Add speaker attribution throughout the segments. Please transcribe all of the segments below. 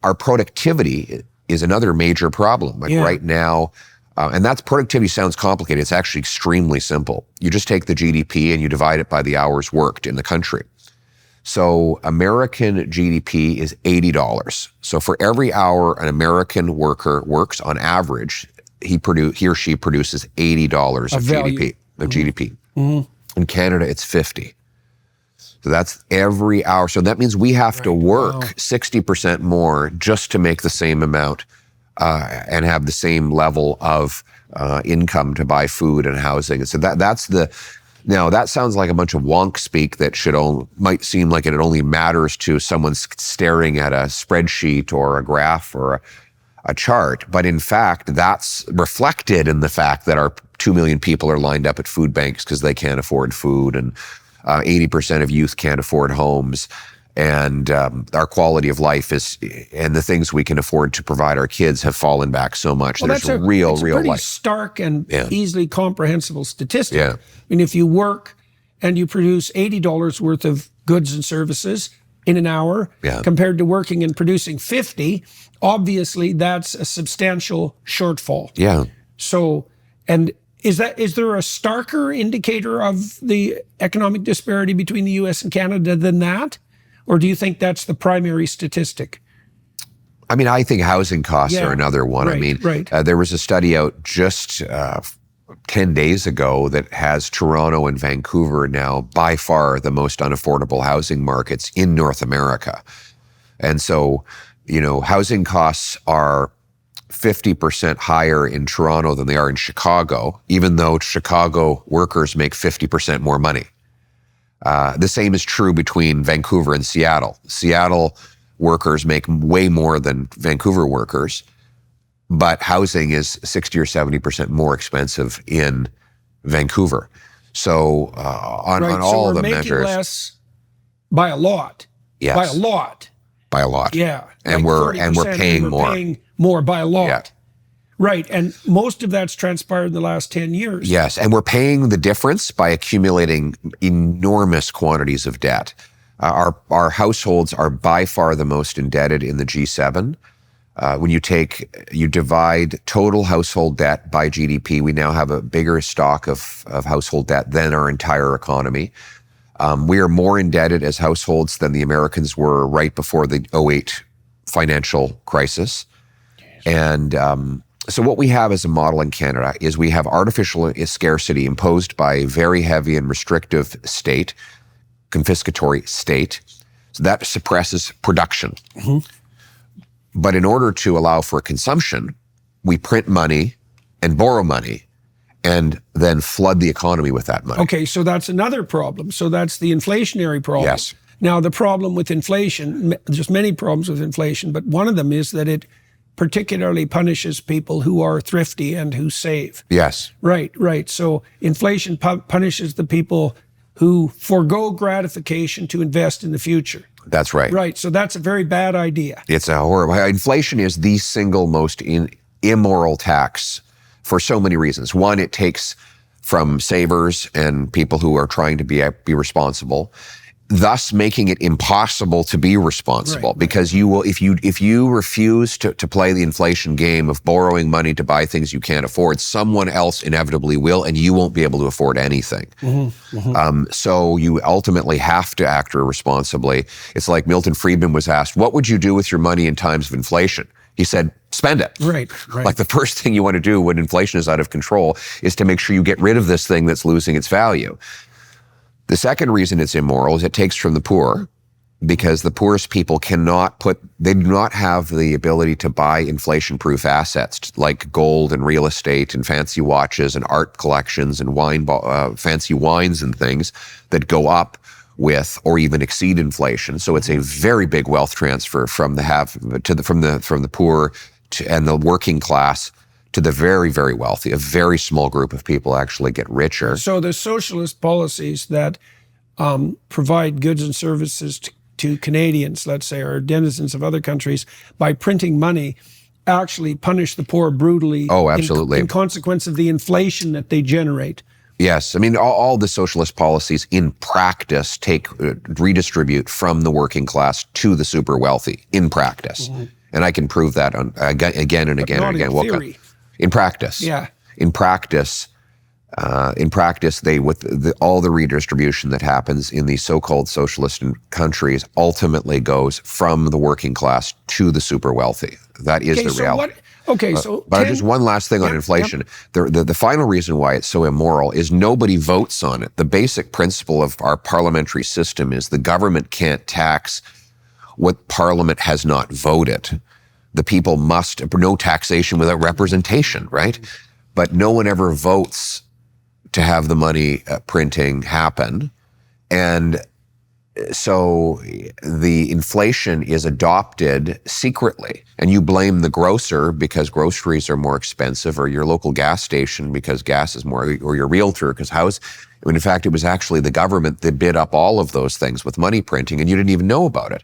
Speaker 1: our productivity is another major problem. Like right now, and that's productivity sounds complicated. It's actually extremely simple. You just take the GDP and you divide it by the hours worked in the country. So American GDP is $80. So for every hour an American worker works, on average, he or she produces $80 of GDP. In Canada, it's 50. So that's every hour. So that means we have to work 60% more just to make the same amount and have the same level of income to buy food and housing. And so now that sounds like a bunch of wonk speak that might seem like it only matters to someone staring at a spreadsheet or a graph or a chart. But in fact, that's reflected in the fact that our 2 million people are lined up at food banks because they can't afford food, and 80% of youth can't afford homes, and our quality of life and the things we can afford to provide our kids have fallen back so much.
Speaker 2: Well,
Speaker 1: There's
Speaker 2: it's a pretty stark and easily comprehensible statistic.
Speaker 1: Yeah.
Speaker 2: I mean, if you work and you produce $80 worth of goods and services in an hour compared to working and producing 50, obviously that's a substantial shortfall.
Speaker 1: Yeah.
Speaker 2: So, and is there a starker indicator of the economic disparity between the US and Canada than that? Or do you think that's the primary statistic?
Speaker 1: I mean, I think housing costs are another one. There was a study out just 10 days ago that has Toronto and Vancouver now by far the most unaffordable housing markets in North America. And so, housing costs are 50% higher in Toronto than they are in Chicago, even though Chicago workers make 50% more money. The same is true between Vancouver and Seattle. Seattle workers make way more than Vancouver workers, but housing is 60 or 70% more expensive in Vancouver. So on all the measures,
Speaker 2: making less by a lot.
Speaker 1: Yes.
Speaker 2: By a lot.
Speaker 1: By a lot.
Speaker 2: Yeah.
Speaker 1: And we're paying more.
Speaker 2: Paying more by a lot.
Speaker 1: Yeah.
Speaker 2: Right, and most of that's transpired in the last 10 years.
Speaker 1: Yes, and we're paying the difference by accumulating enormous quantities of debt. Our households are by far the most indebted in the G7. When you divide total household debt by GDP, we now have a bigger stock of household debt than our entire economy. We are more indebted as households than the Americans were right before the 2008 financial crisis. And so what we have as a model in Canada is we have artificial scarcity imposed by a very heavy and restrictive state, confiscatory state. So that suppresses production. But in order to allow for consumption, we print money and borrow money and then flood the economy with that money.
Speaker 2: Okay, so that's another problem. So that's the inflationary problem.
Speaker 1: Yes.
Speaker 2: Now, the problem with inflation, there's many problems with inflation, but one of them is that it particularly punishes people who are thrifty and who save.
Speaker 1: Yes.
Speaker 2: Right. So inflation punishes the people who forego gratification to invest in the future.
Speaker 1: That's right.
Speaker 2: Right. So that's a very bad idea.
Speaker 1: It's a horrible. Inflation is the single most immoral tax for so many reasons. One, it takes from savers and people who are trying to be responsible, thus making it impossible to be responsible. Because you will, if you refuse to play the inflation game of borrowing money to buy things you can't afford, someone else inevitably will, and you won't be able to afford anything. So you ultimately have to act responsibly. It's like Milton Friedman was asked, what would you do with your money in times of inflation? He said, spend it.
Speaker 2: Right.
Speaker 1: Like the first thing you want to do when inflation is out of control is to make sure you get rid of this thing that's losing its value. The second reason it's immoral is it takes from the poor, because the poorest people they do not have the ability to buy inflation-proof assets like gold and real estate and fancy watches and art collections and fancy wines and things that go up with or even exceed inflation. So it's a very big wealth transfer from the poor and the working class to the very, very wealthy. A very small group of people actually get richer.
Speaker 2: So the socialist policies that provide goods and services to Canadians, let's say, or denizens of other countries, by printing money, actually punish the poor brutally.
Speaker 1: Oh, absolutely.
Speaker 2: In consequence of the inflation that they generate.
Speaker 1: Yes. I mean, all the socialist policies in practice redistribute from the working class to the super wealthy in practice. And I can prove that again and again and again.
Speaker 2: Not in theory.
Speaker 1: In practice.
Speaker 2: Yeah.
Speaker 1: In practice, all the redistribution that happens in these so-called socialist countries ultimately goes from the working class to the super wealthy. That is the reality. But just one last thing on inflation. The final reason why it's so immoral is nobody votes on it. The basic principle of our parliamentary system is the government can't tax what Parliament has not voted. The people must, no taxation without representation, right? But no one ever votes to have the money printing happen. And so the inflation is adopted secretly, and you blame the grocer because groceries are more expensive, or your local gas station because gas is more, or your realtor because in fact, it was actually the government that bid up all of those things with money printing, and you didn't even know about it.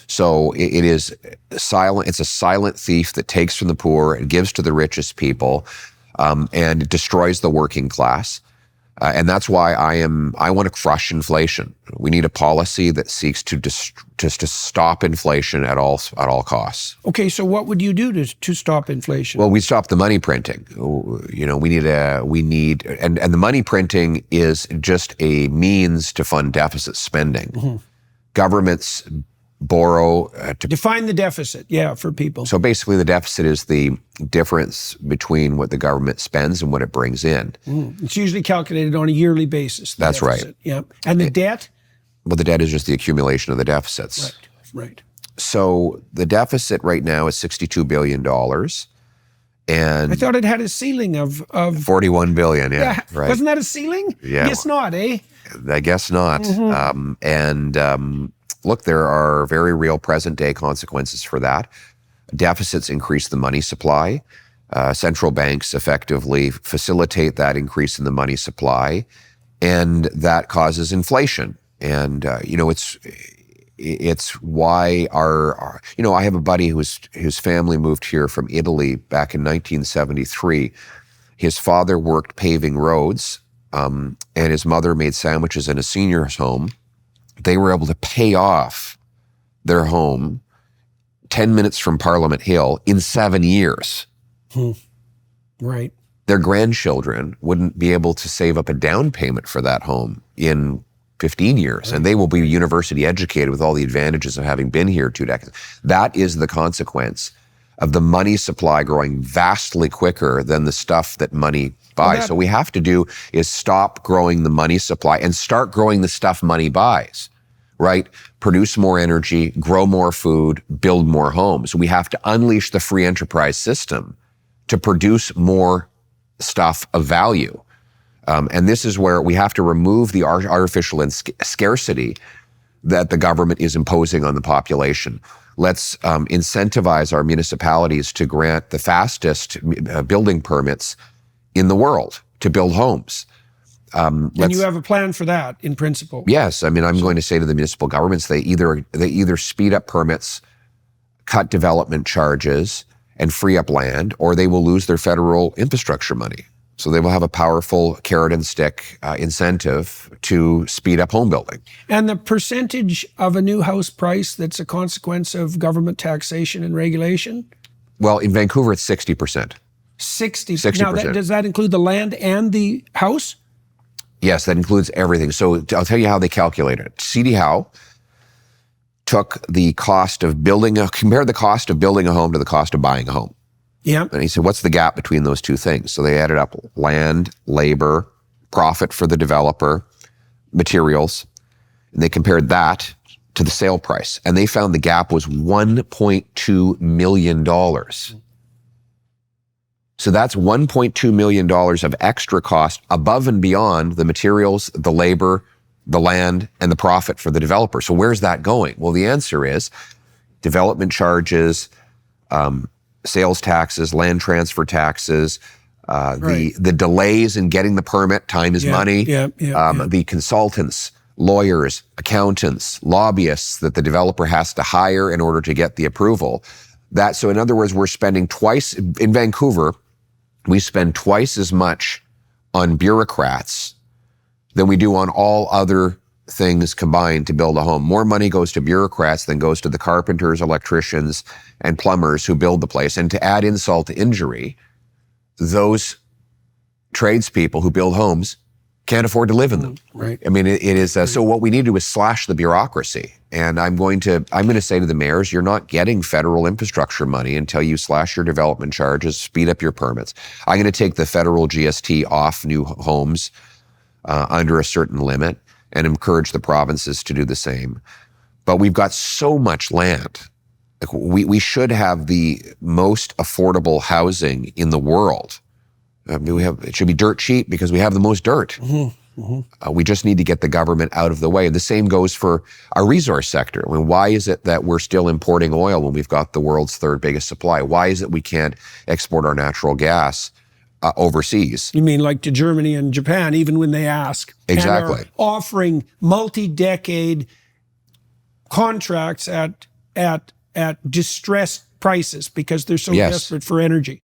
Speaker 1: So it is silent. It's a silent thief that takes from the poor and gives to the richest people, and destroys the working class. And that's why I want to crush inflation. We need a policy that seeks to stop inflation at all costs.
Speaker 2: Okay, so what would you do to stop inflation?
Speaker 1: Well, we stop the money printing. We need, and the money printing is just a means to fund deficit spending. Governments borrow to
Speaker 2: define the deficit, for people.
Speaker 1: So basically, the deficit is the difference between what the government spends and what it brings in.
Speaker 2: It's usually calculated on a yearly basis.
Speaker 1: That's
Speaker 2: deficit.
Speaker 1: right.
Speaker 2: Yeah, and the debt?
Speaker 1: Well, the debt is just the accumulation of the deficits.
Speaker 2: Right.
Speaker 1: So the deficit right now is $62 billion. And
Speaker 2: I thought it had a ceiling of
Speaker 1: 41 billion, right.
Speaker 2: Wasn't that a ceiling?
Speaker 1: Yeah.
Speaker 2: Guess not, eh?
Speaker 1: I guess not. Look, there are very real present-day consequences for that. Deficits increase the money supply. Central banks effectively facilitate that increase in the money supply, and that causes inflation. And it's why I have a buddy whose family moved here from Italy back in 1973. His father worked paving roads, and his mother made sandwiches in a senior's home. They were able to pay off their home 10 minutes from Parliament Hill in 7 years.
Speaker 2: Right.
Speaker 1: Their grandchildren wouldn't be able to save up a down payment for that home in 15 years, and they will be university educated with all the advantages of having been here 2 decades. That is the consequence of the money supply growing vastly quicker than the stuff that money buys. So what we have to do is stop growing the money supply and start growing the stuff money buys, right? Produce more energy, grow more food, build more homes. We have to unleash the free enterprise system to produce more stuff of value. And this is where we have to remove the artificial scarcity that the government is imposing on the population. Let's incentivize our municipalities to grant the fastest building permits in the world to build homes.
Speaker 2: And you have a plan for that in principle?
Speaker 1: Yes. I mean, I'm going to say to the municipal governments, they either speed up permits, cut development charges, and free up land, or they will lose their federal infrastructure money. So they will have a powerful carrot and stick incentive to speed up home building. And
Speaker 2: the percentage of a new house price that's a consequence of government taxation and regulation?
Speaker 1: Well, in Vancouver, it's 60%.
Speaker 2: 60%. Now, does that include the land and the house?
Speaker 1: Yes, that includes everything. So I'll tell you how they calculate it. C.D. Howe took the cost of compared the cost of building a home to the cost of buying a home.
Speaker 2: Yeah.
Speaker 1: And he said, what's the gap between those two things? So they added up land, labor, profit for the developer, materials, and they compared that to the sale price. And they found the gap was $1.2 million. So that's $1.2 million of extra cost above and beyond the materials, the labor, the land, and the profit for the developer. So where's that going? Well, the answer is development charges, sales taxes, land transfer taxes, the delays in getting the permit, time is money, the consultants, lawyers, accountants, lobbyists that the developer has to hire in order to get the approval. So in other words, we're spending twice, in Vancouver, we spend twice as much on bureaucrats than we do on all other things combined to build a home. More money goes to bureaucrats than goes to the carpenters, electricians, and plumbers who build the place. And to add insult to injury, those tradespeople who build homes can't afford to live in them.
Speaker 2: Right.
Speaker 1: I mean, it is, so what we need to do is slash the bureaucracy. And I'm going to say to the mayors, you're not getting federal infrastructure money until you slash your development charges, speed up your permits. I'm going to take the federal GST off new homes under a certain limit and encourage the provinces to do the same. But we've got so much land. We should have the most affordable housing in the world. It should be dirt cheap because we have the most dirt. We just need to get the government out of the way. The same goes for our resource sector. I mean, why is it that we're still importing oil when we've got the world's third biggest supply? Why is it we can't export our natural gas overseas?
Speaker 2: You mean like to Germany and Japan, even when they ask?
Speaker 1: Exactly.
Speaker 2: And are offering multi-decade contracts at distressed prices because they're so desperate for energy.